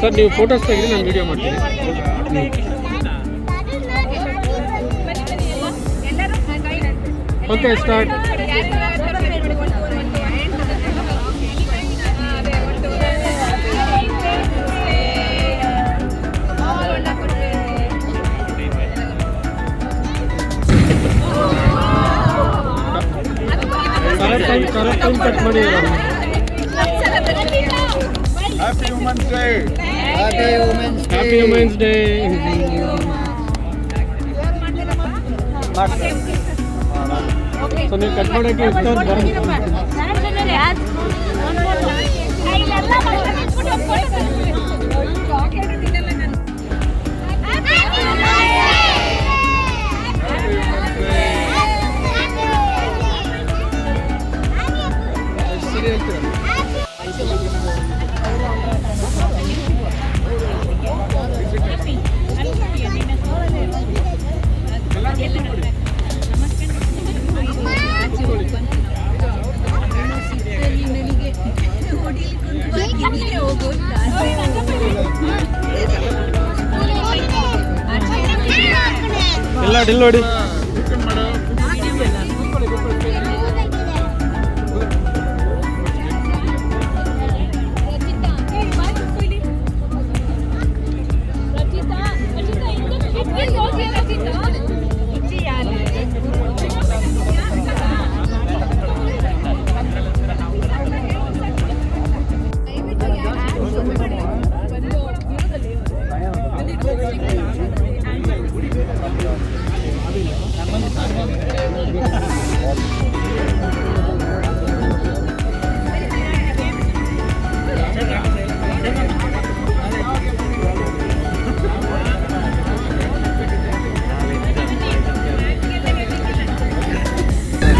Sir ನೀವು photos ತೆಗೆದು ನಾನು ವಿಡಿಯೋ ಮಾಡ್ತೀನಿ. Okay start. Correct time cut ಮಾಡಿ. Happy Women's Day. Happy Women's Day. So ನೀವು ಕಟ್ ಮಾಡೋಕ್ಕೆ ಇಷ್ಟೊಂದು ಎಲ್ಲ ಡಿಲ್ ನೋಡಿ.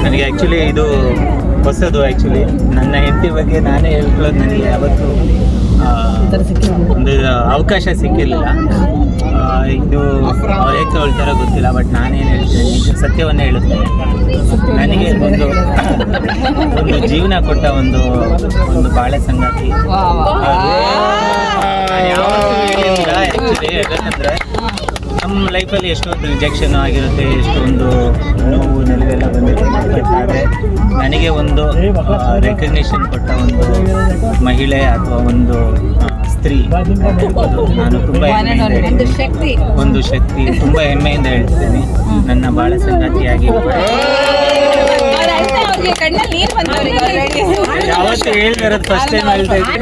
ನನಗೆ ಆ್ಯಕ್ಚುಲಿ ಇದು ಹೊಸದು. ಆ್ಯಕ್ಚುಲಿ ನನ್ನ ಹೆಂಡತಿ ಬಗ್ಗೆ ನಾನೇ ಹೇಳ್ಕೊಳ್ಳೋದು ನನಗೆ ಯಾವತ್ತೂ ಒಂದು ಅವಕಾಶ ಸಿಕ್ಕಿರಲಿಲ್ಲ. ಇದು ಅವ್ರು ಹೇಗೆ ತಗೊಳ್ತಾರೋ ಗೊತ್ತಿಲ್ಲ, ಬಟ್ ನಾನೇನು ಹೇಳ್ತೇನೆ, ಸತ್ಯವನ್ನೇ ಹೇಳುತ್ತೇನೆ. ನನಗೆ ಒಂದು ಜೀವನ ಕೊಟ್ಟ ಒಂದು ಬಾಳೆ ಸಂಗಾತಿ. ಆ್ಯಕ್ಚುಲಿ ಯಾಕಂದರೆ ನಮ್ಮ ಲೈಫಲ್ಲಿ ಎಷ್ಟೊಂದು ರಿಜೆಕ್ಷನ್ ಆಗಿರುತ್ತೆ, ಎಷ್ಟೊಂದು ನೋವು ನೆಲವೆಲ್ಲ ಬಂದಿರುತ್ತೆ. ಆದರೆ ನನಗೆ ಒಂದು ರೆಕಗ್ನಿಷನ್ ಕೊಟ್ಟ ಒಂದು ಮಹಿಳೆ ಅಥವಾ ಒಂದು ಸ್ತ್ರೀ ನಾನು ತುಂಬ ಒಂದು ಶಕ್ತಿ ತುಂಬ ಹೆಮ್ಮೆಯಿಂದ ಹೇಳ್ತೇನೆ. ನನ್ನ ಬಾಳ ಸಂಗಾತಿಯಾಗಿ ಯಾವತ್ತೂ ಹೇಳ್ತಿರೋದು ಫಸ್ಟ್ ಟೈಮ್ ಹೇಳ್ತಾ ಇದ್ದೀನಿ.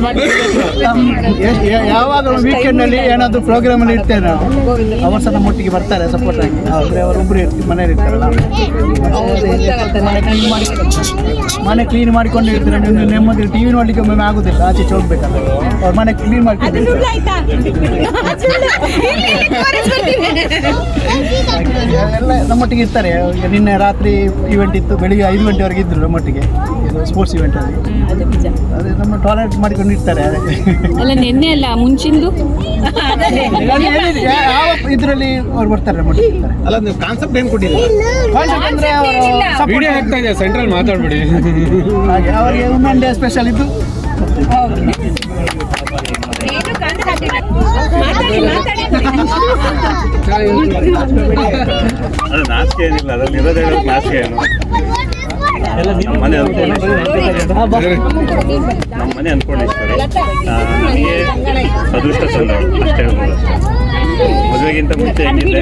ಯಾವಾಗ ವೀಕೆಂಡಲ್ಲಿ ಏನಾದರೂ ಪ್ರೋಗ್ರಾಮಲ್ಲಿ ಇರ್ತೇನೆ ನಾನು, ಅವರು ಸಹ ನಮ್ಮೊಟ್ಟಿಗೆ ಬರ್ತಾರೆ ಸಪೋರ್ಟ್ ಆಗಿ. ಆದರೆ ಅವರೊಬ್ಬರು ಮನೇಲಿ ಇರ್ತಾರಲ್ಲ, ಮನೆ ಕ್ಲೀನ್ ಮಾಡಿಕೊಂಡು ಇರ್ತಾರೆ. ನೀವು ನೆಮ್ಮದಿ ಟಿ ವಿ ನೋಡಲಿಕ್ಕೆ ಒಮ್ಮೆ ಆಗೋದಿಲ್ಲ, ಆಚೆ ಹೋಗ್ಬೇಕಲ್ಲ, ಅವ್ರ ಮನೆ ಕ್ಲೀನ್ ಮಾಡ್ಕೊಂಡು ಎಲ್ಲ ನಮ್ಮೊಟ್ಟಿಗೆ ಇರ್ತಾರೆ. ನಿನ್ನೆ ರಾತ್ರಿ ಈವೆಂಟ್ ಇತ್ತು, ಬೆಳಿಗ್ಗೆ 5 ಗಂಟೆವರೆಗೆ ಇದ್ರು ನಮ್ಮೊಟ್ಟಿಗೆ ಸ್ಪೋರ್ಟ್ಸ್ ಇವೆಂಟ್ ಅಲ್ಲಿ. ಅದೇ ನಮ್ಮ ಟಾಯ್ಲೆಟ್ ಮಾಡಿಕೊಂಡು ಇರ್ತಾರೆ. ಅಲ್ಲ ನಿನ್ನೆ ಅಲ್ಲ ಮುಂಚಿಂದು ಯಾವ ಇದರಲ್ಲಿ ಅವ್ರು ಬರ್ತಾರೆ ನಮ್ಮೊಟ್ಟಿಗೆ ಇರ್ತಾರೆ. ಅಲ್ಲ ನೀವು ಕಾನ್ಸೆಪ್ಟ್ ಏನು ಕೊಟ್ಟಿದ್ದೀರಿ? ಕಾನ್ಸೆಪ್ಟ್ ಅಂದರೆ ವಿಡಿಯೋ ಹಾಕ್ತಾ ಇದೆ, ಸೆಂಟ್ರಲ್ ಮಾತಾಡ್ಬಿಡಿ. ಹಾಗೆ ಅವರಿಗೆ ವುಮೆನ್ ಡೇ ಸ್ಪೆಷಲ್ ಇದ್ದು ಅದು ನಾಚಿಕೆ ಏನಿಲ್ಲ, ಅದ್ರಲ್ಲಿ ಇರೋದೇ ನಾಚಿಕೆ ಏನು. ನಮ್ಮ ಮನೆ ಅನ್ಕೊಂಡೇಶ್ವರಿ ನನಗೆ ಅದೃಷ್ಟ ಚಂದ ಅಷ್ಟೇ ಹೇಳ್ಬೋದು. ಮದುವೆಗಿಂತ ಮುಂಚೆ ಹೆಂಗಿದೆ,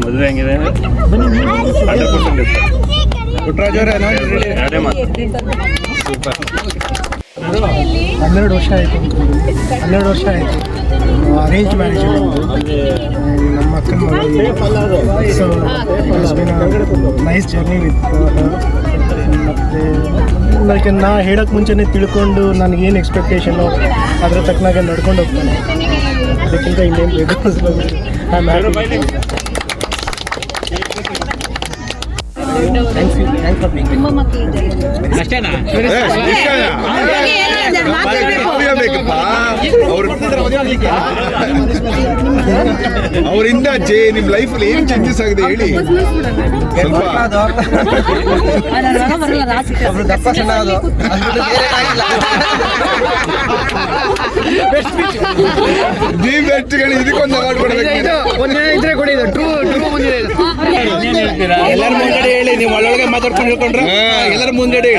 ಮದುವೆ ಹೆಂಗಿದೆ 100% ಇತ್ತು. ಪುಟ್ಟರಾಜ್ ಅವರೇ ಎರಡೇ ಮಾತು. 12 ವರ್ಷ ಆಯಿತು. 12 ವರ್ಷ ಆಯಿತು. ಅರೇಂಜ್ ಮ್ಯಾರೇಜ್ ನಮ್ಮ ಅಕ್ಕನ ಮಗಳು. ಸೊ ನೈಸ್ ಜರ್ನಿ ವಿತ್ ಮತ್ತು ಲೈಕ್ ನಾ ಹೇಳೋಕ್ಕೆ ಮುಂಚೆನೇ ತಿಳ್ಕೊಂಡು ನನಗೇನು ಎಕ್ಸ್ಪೆಕ್ಟೇಷನು ಅದರ ತಕ್ಕನಾಗೆ ನಡ್ಕೊಂಡು ಹೋಗ್ತಾನೆ. ಅದಕ್ಕಿಂತ ಇನ್ನೇನು ಬೇಕು. I am happy. Thanks for being. ಅಷ್ಟೇನಾ? ಅವರಿಂದ ನಿಮ್ ಲೈಫ್ ಅಲ್ಲಿ ಏನ್ ಚೇಂಜಸ್ ಆಗಿದೆ ಹೇಳಿ ಸ್ವಲ್ಪ. ಇದಕ್ಕೊಂದು ಅವಾರ್ಡ್ ಕೊಡ್ಬೇಕು. ಎಲ್ಲರ ಮುಂದೆ ಹೇಳಿ, ನೀವು ಒಳಗೆ ಮಾತಾಡ್ಕೊಂಡು ಹೇಳ್ಕೊಂಡ್ರೆ ಎಲ್ಲರ ಮುಂದೆ ಹೇಳಿ.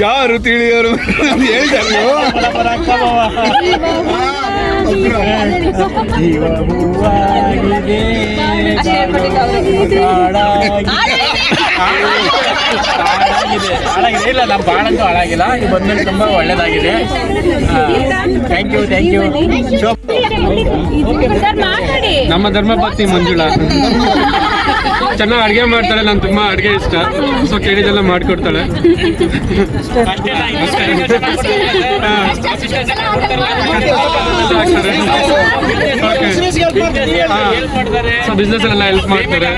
ಯಾರು ತಿಳಿಯೋರು ಹೇಳ್ತಾರೆ ನೀವು. ಹಾಳಾಗಿದೆ. ಇಲ್ಲ, ನಮ್ಮ ಬಾಳಂತೂ ಹಾಳಾಗಿಲ್ಲ. ಇದು ಬಂದ್ಮೇಲೆ ತುಂಬಾ ಒಳ್ಳೇದಾಗಿದೆ. Thank you. ನಮ್ಮ ಧರ್ಮಪತ್ನಿ ಮಂಜುಳಾ ಚೆನ್ನಾಗಿ ಅಡುಗೆ ಮಾಡ್ತಾಳೆ. ನಾನು ತುಂಬ ಅಡುಗೆ ಇಷ್ಟ, ಸೊ ಕೇಳಿದೆಲ್ಲ ಮಾಡಿಕೊಡ್ತಾಳೆ. ಸೊ ಬಿಸ್ನೆಸ್ ಎಲ್ಲ ಹೆಲ್ಪ್ ಮಾಡ್ತಾರೆ,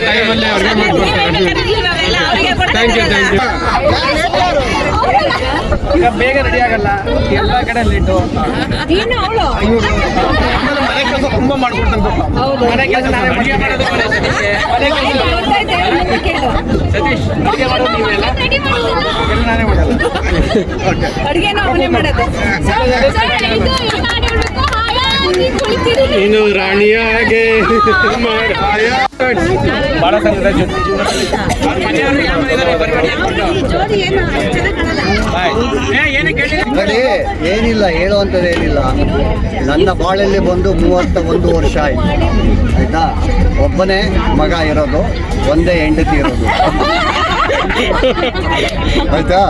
ಟೈಮಲ್ಲಿ ಅಡುಗೆ ಮಾಡಿಕೊಡ್ತಾರೆ. Thank you. ಈಗ ಬೇಗ ರೆಡಿ ಆಗಲ್ಲ, ಎಲ್ಲ ಕಡೆ ಲೇಟು. ಮನೆ ಕೆಲಸ ತುಂಬ ಮಾಡ್ಕೊಡ್ತಾನೆ. ಮನೆ ಕೆಲಸ ನಾನೇ ಮಾಡಲ್ಲ. ನೀನು ರಾಣಿಯಾಗೆ ಭಾಳ ಸಂಗೀತ ನೋಡಿ, ಏನಿಲ್ಲ ಹೇಳುವಂಥದ್ದು ಏನಿಲ್ಲ. ನನ್ನ ಬಾಳಲ್ಲಿ ಬಂದು 31 ವರ್ಷ ಆಯಿತು ಆಯಿತಾ. ಒಬ್ಬನೇ ಮಗ ಇರೋದು, ಒಂದೇ ಹೆಂಡತಿ ಇರೋದು ಆಯಿತಾ.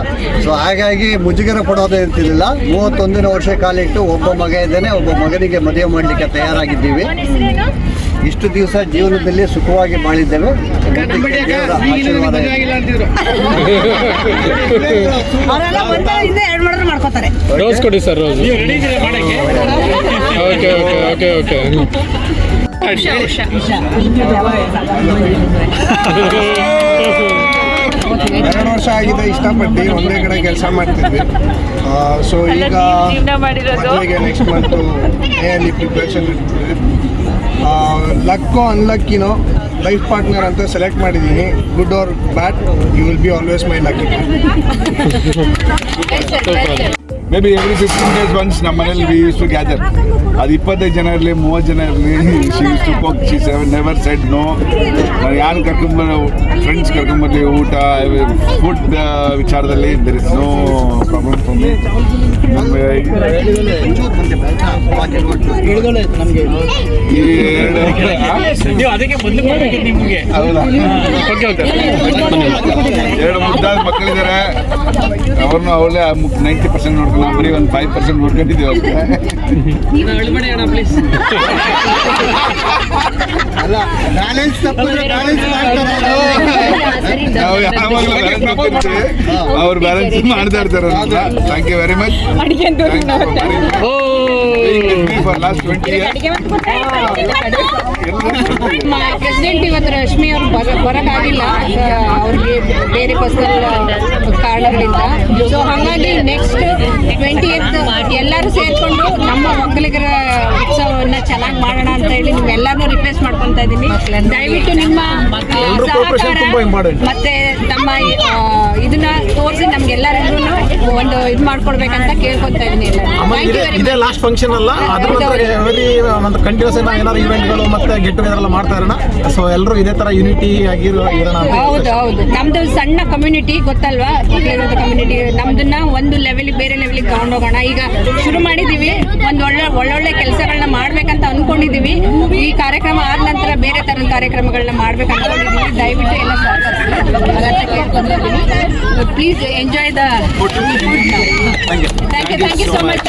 ಸೊ ಹಾಗಾಗಿ ಮುಜುಗರ ಪಡೋದೇ ಇರ್ತಿರ್ಲಿಲ್ಲ. 31ನೇ ವರ್ಷ ಕಾಲಿಟ್ಟು ಒಬ್ಬ ಮಗ ಇದ್ದೇನೆ, ಒಬ್ಬ ಮಗನಿಗೆ ಮದುವೆ ಮಾಡಲಿಕ್ಕೆ ತಯಾರಾಗಿದ್ದೀವಿ. ಇಷ್ಟು ದಿವಸ ಜೀವನದಲ್ಲಿ ಸುಖವಾಗಿ ಬಾಳಿದ್ದೇವೆ. ದೇವರ ಆಶೀರ್ವಾದ ರೋಸ್ ಕೊಡಿ ಸರ್, ರೋಸ್. ಓಕೆ. 2 ವರ್ಷ ಆಗಿದೆ ಇಷ್ಟಪಟ್ಟು ಒಂದೇ ಕಡೆ ಕೆಲಸ ಮಾಡ್ತಿದ್ವಿ. ಸೊ ಈಗ ಮದುವೆಗೆ ನೆಕ್ಸ್ಟ್ ಮಂತು ಅಲ್ಲಿ ಪ್ರಿಪ್ರೇಷನ್ ಇರ್ತದೆ. ಲಕ್ಕೋ ಅನ್ಲಕ್ಕಿನೋ ಲೈಫ್ ಪಾರ್ಟ್ನರ್ ಅಂತ ಸೆಲೆಕ್ಟ್ ಮಾಡಿದ್ದೀನಿ. Good or bad, you will be always my lucky. Maybe every 15 days once ನಮ್ಮ ಮನೇಲಿ ವಿ ಯೂಸ್ ಟು ಗ್ಯಾದರ್. ಅದು 25 ಜನ ಇರಲಿ, 30 ಜನ ಇರಲಿ, she use to cook. She never said no. ನಾನು ಯಾರು ಫ್ರೆಂಡ್ಸ್ ಕರ್ಕೊಂಬರ್ಲಿ, ಊಟ ಫುಡ್ ವಿಚಾರದಲ್ಲಿ there is no problem for me. ನೀವು ಅದಕ್ಕೆ ಬಂದು ನಿಮಗೆ ಹೌದಾ? ಎರಡು ಮುದ್ದಾದ ಮಕ್ಕಳಿದ್ದಾರೆ. ಅವ್ರನ್ನೂ ಅವಳೇ 90% ನೋಡ್ಕೊಂಡು, ನಾವು ಬರೀ ಒಂದು 5% ನೋಡ್ಕೊಂಡಿದ್ದೀವಿ ಅವ್ರಿಗೆ. ಅಲ್ಲ, ಬ್ಯಾಲೆನ್ಸ್ ತಪ್ಪಿದ್ರೆ ಬ್ಯಾಲೆನ್ಸ್ ನಾವು ಯಾವಾಗಲೂ ಬ್ಯಾಲೆನ್ಸ್ ಮಾಡ್ತಿರ್ತೀವಿ, ಅವ್ರು ಬ್ಯಾಲೆನ್ಸ್ ಮಾಡ್ತಾ ಇರ್ತಾರೆ. Thank you very much for last 20 years. President ಇವತ್ತು ರಶ್ಮಿ ಅವ್ರು ಬರೋಕ್ಕಾಗಿಲ್ಲ, ಅವ್ರಿಗೆ ಬೇರೆ ಪರ್ಸನಲ್ ಕಾರಣಗಳಿಂದ. ಸೊ ಹಾಗಾಗಿ ನೆಕ್ಸ್ಟ್ 20th ಎಲ್ಲರೂ ಸೇರ್ಕೊಂಡು ನಮ್ಮ ಒಕ್ಕಲಿಗರ ಉತ್ಸವವನ್ನ ಚೆನ್ನಾಗಿ ಮಾಡೋಣ ಅಂತ ಹೇಳಿ ನಿಮ್ಮೆಲ್ಲರನ್ನೂ ರಿಕ್ವೆಸ್ಟ್ ಮಾಡ್ಕೊತಾ ಇದ್ದೀನಿ. ದಯವಿಟ್ಟು ನಿಮ್ಮ ಸಹಕಾರ ಮತ್ತೆ ತಮ್ಮ ಇದನ್ನ ತೋರಿಸಿ ನಮ್ಗೆಲ್ಲರಿಗೂ ಒಂದು ಇದು ಮಾಡ್ಕೊಡ್ಬೇಕಂತ ಕೇಳ್ಕೊತಾ ಇದ್ದೀನಿ. ಇದೇ ಲಾಸ್ಟ್ ಫಂಕ್ಷನ್ ಅಲ್ಲ, ಅದ್ರ ಒಂದು ಕಂಟಿನ್ಯೂಸ್ ಏನಾದ್ರು ಇವೆಂಟ್ಗಳು ಮತ್ತೆ ಗೆಟ್ ಟುಗೆದರ್ ಎಲ್ಲ ಮಾಡ್ತಾ ಇರೋಣ. ಸೊ ಎಲ್ಲರೂ ಇದೇ ತರ ಯೂನಿಟಿ ಆಗಿರೋಣ. ಹೌದು ಹೌದು, ನಮ್ದು ಸಣ್ಣ ಕಮ್ಯುನಿಟಿ ಗೊತ್ತಲ್ವಾ, ಕಮ್ಯುನಿಟಿ ನಮ್ದನ್ನ ಒಂದು ಲೆವೆಲಿಗೆ ಬೇರೆ ಲೆವೆಲಿಗೆ ತಗೊಂಡೋಗೋಣ. ಈಗ ಶುರು ಮಾಡಿದೀವಿ, ಒಂದು ಒಳ್ಳೊಳ್ಳೆ ಕೆಲಸಗಳನ್ನ ಮಾಡ್ಬೇಕಂತ ಅನ್ಕೊಂಡಿದೀವಿ. ಈ ಕಾರ್ಯಕ್ರಮ ಆದ ನಂತರ ಬೇರೆ ತರದ ಕಾರ್ಯಕ್ರಮಗಳನ್ನ ಮಾಡ್ಬೇಕಂತ ಅನ್ಕೊಂಡಿದೀವಿ. ದಯವಿಟ್ಟು ಎಲ್ಲ ಕೇಳ್ಕೊಂಡಿದ್ದೀನಿ. Please enjoy the thank you so much.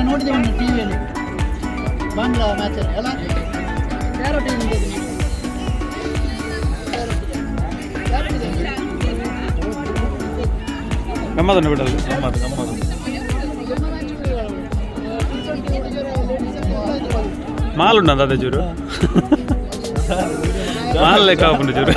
ನೋಡಿದ್ದೇವೆ ಟಿವಿಯಲ್ಲಿ ಬಾಂಗ್ಲಾ ಮ್ಯಾಚ್ ಅಲ್ಲ, ಯಾರೋ ಟೀಮ್ ನಮ್ಮದನ್ನು ಬಿಡಲ್ಲ. ಮಾಲ್ ಉಂಟು ಅದೇ ಚೂರು ಮಾಲ್ ಲೆಕ್ಕ ಹಾಕೊಂಡು ಚೂರು.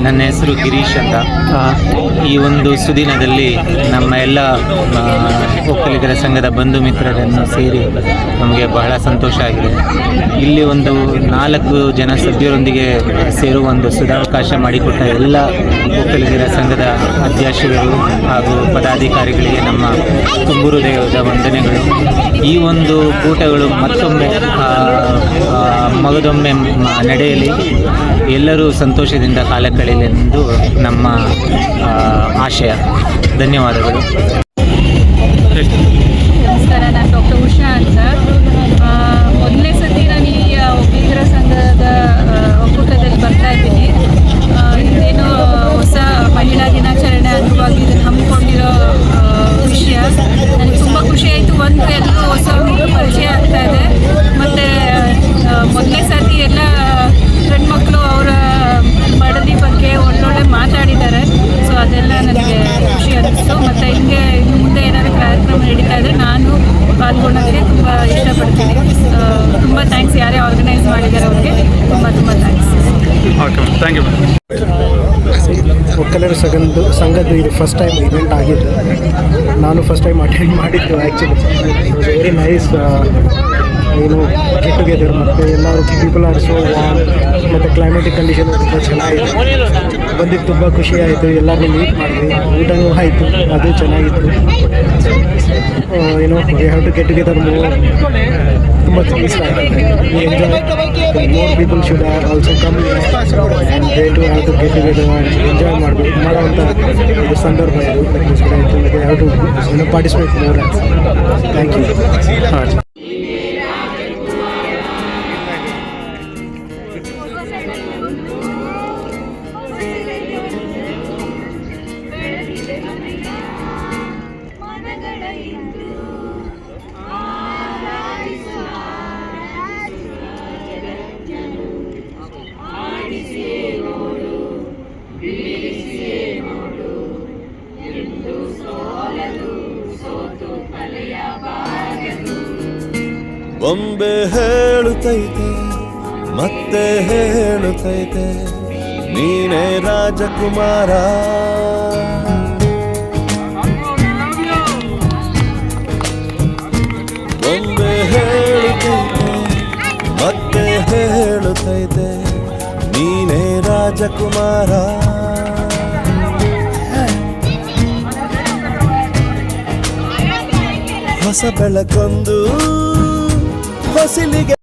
ನನ್ನ ಹೆಸರು ಗಿರೀಶ್ ಅಂತ. ಈ ಒಂದು ಸುದಿನದಲ್ಲಿ ನಮ್ಮ ಎಲ್ಲ ಒಕ್ಕಲಿಗರ ಸಂಘದ ಬಂಧು ಮಿತ್ರರನ್ನು ಸೇರಿ ನಮಗೆ ಬಹಳ ಸಂತೋಷ ಆಗಿದೆ. ಇಲ್ಲಿ ಒಂದು 4 ಜನ ಸಭ್ಯರೊಂದಿಗೆ ಸೇರುವ ಒಂದು ಸದಾವಕಾಶ ಮಾಡಿಕೊಟ್ಟ ಎಲ್ಲ ಒಕ್ಕಲಿಗರ ಸಂಘದ ಅಧ್ಯಕ್ಷರು ಹಾಗೂ ಪದಾಧಿಕಾರಿಗಳಿಗೆ ನಮ್ಮ ತುಂಬು ಹೃದಯದ ವಂದನೆಗಳು. ಈ ಒಂದು ಕೂಟಗಳು ಮತ್ತೊಮ್ಮೆ ಮಗದೊಮ್ಮೆ ನಡೆಯಲಿ, ಎಲ್ಲರೂ ಸಂತೋಷದಿಂದ ಕಾಲ ಕಳೆಯಲೆಂದು ನಮ್ಮ ಆಶಯ. ಧನ್ಯವಾದಗಳು. ನಮಸ್ಕಾರ, ನಾನು ಡಾಕ್ಟರ್ ಉಷಾ ಅಂತ. ಮೊದಲನೇ ಸತಿ ನಾನು ಈ ಒಕ್ಕಲಿಗರ ಸಂಘದ ಒಕ್ಕೂಟದಲ್ಲಿ ಬರ್ತಾ ಇದ್ದೀನಿ. ಇದೇನು ಹೊಸ ಮಹಿಳಾ ದಿನಾಚರಣೆ ಅಂಗವಾಗಿ ಇದನ್ನು ಹಮ್ಮಿಕೊಂಡಿರೋ ವಿಷಯ ನನಗೆ ತುಂಬ ಖುಷಿ ಆಯಿತು. ಒಂದು ಎಲ್ಲರೂ ಹೊಸ ಪರಿಚಯ ಆಗ್ತಾ ಇದೆ, ಮತ್ತು ಮೊದಲನೇ ಸತಿ ಎಲ್ಲ ಹೆಣ್ಮಕ್ಳು ಅವರ ಬಡದಿ ಬಗ್ಗೆ ಒಳ್ಳೊಳ್ಳೆ ಮಾತಾಡಿದ್ದಾರೆ. ಸೊ ಅದೆಲ್ಲ ನನಗೆ ಖುಷಿ ಅನ್ನಿಸ್ತು. ಮತ್ತು ಹಿಂಗೆ ಇನ್ನು ಮುಂದೆ ಏನಾದರೂ ಕಾರ್ಯಕ್ರಮ ನಡೀತಾ ಇದ್ದರೆ ನಾನು ಪಾಲ್ಗೊಳ್ಳೋಕ್ಕೆ ತುಂಬ ಇಷ್ಟಪಡ್ತೀನಿ. ತುಂಬ ಥ್ಯಾಂಕ್ಸ್ ಯಾರೇ ಆರ್ಗನೈಸ್ ಮಾಡಿದ್ದಾರೆ ಅವ್ರಿಗೆ ತುಂಬ ಥ್ಯಾಂಕ್ಸ್. Okay, thank you. ಒಕ್ಕಲಿಗರ ಸಂಘದ್ದು ಇದು ಫಸ್ಟ್ ಟೈಮ್ ಇವೆಂಟ್ ಆಗಿದ್ದು. ನಾನು ಫಸ್ಟ್ ಟೈಮ್ ಅಟೆಂಡ್ ಮಾಡಿದ್ದು. ಆ್ಯಕ್ಚುಲಿ ವೆರಿ ನೈಸ್, ಏನು ಗೆಟ್ ಟುಗೆದರ್, ಮತ್ತು ಎಲ್ಲರೂ ಪೀಪಲ್ ಆರ್ ಸೋ ವಾರ್ಮ್, ಮತ್ತು ಕ್ಲೈಮೇಟಿಕ್ ಕಂಡೀಷನ್ ತುಂಬ ಚೆನ್ನಾಗಿದೆ. ಬಂದಿದ್ದು ತುಂಬ ಖುಷಿ ಆಯಿತು. ಎಲ್ಲರನ್ನೂ ಮೀಟ್ ಮಾಡಿದ್ವಿ, ಊಟನೂ ಆಯಿತು, ಅದು ಚೆನ್ನಾಗಿತ್ತು. ಏನೋ we have to get together more. ತುಂಬ ಇಷ್ಟ ಆಗುತ್ತೆ. We enjoy. More people should also come and they to have to get together and enjoy ಮಾಡೋವಂಥ ಇದು ಸಂದರ್ಭ ಇದು. We have to participate more. Thank you. ಬೊಂಬೆ ಹೇಳುತ್ತೈತೆ ಮತ್ತೆ ಹೇಳುತ್ತೈತೆ ನೀನೇ ರಾಜಕುಮಾರ. ಬೊಂಬೆ ಹೇಳುತ್ತೈತೆ ಮತ್ತೆ ಹೇಳುತ್ತೈತೆ ನೀನೇ ರಾಜಕುಮಾರ. ಹೊಸ ಬೆಳಕೊಂದು ಹೊಸಿಲಿಗೆ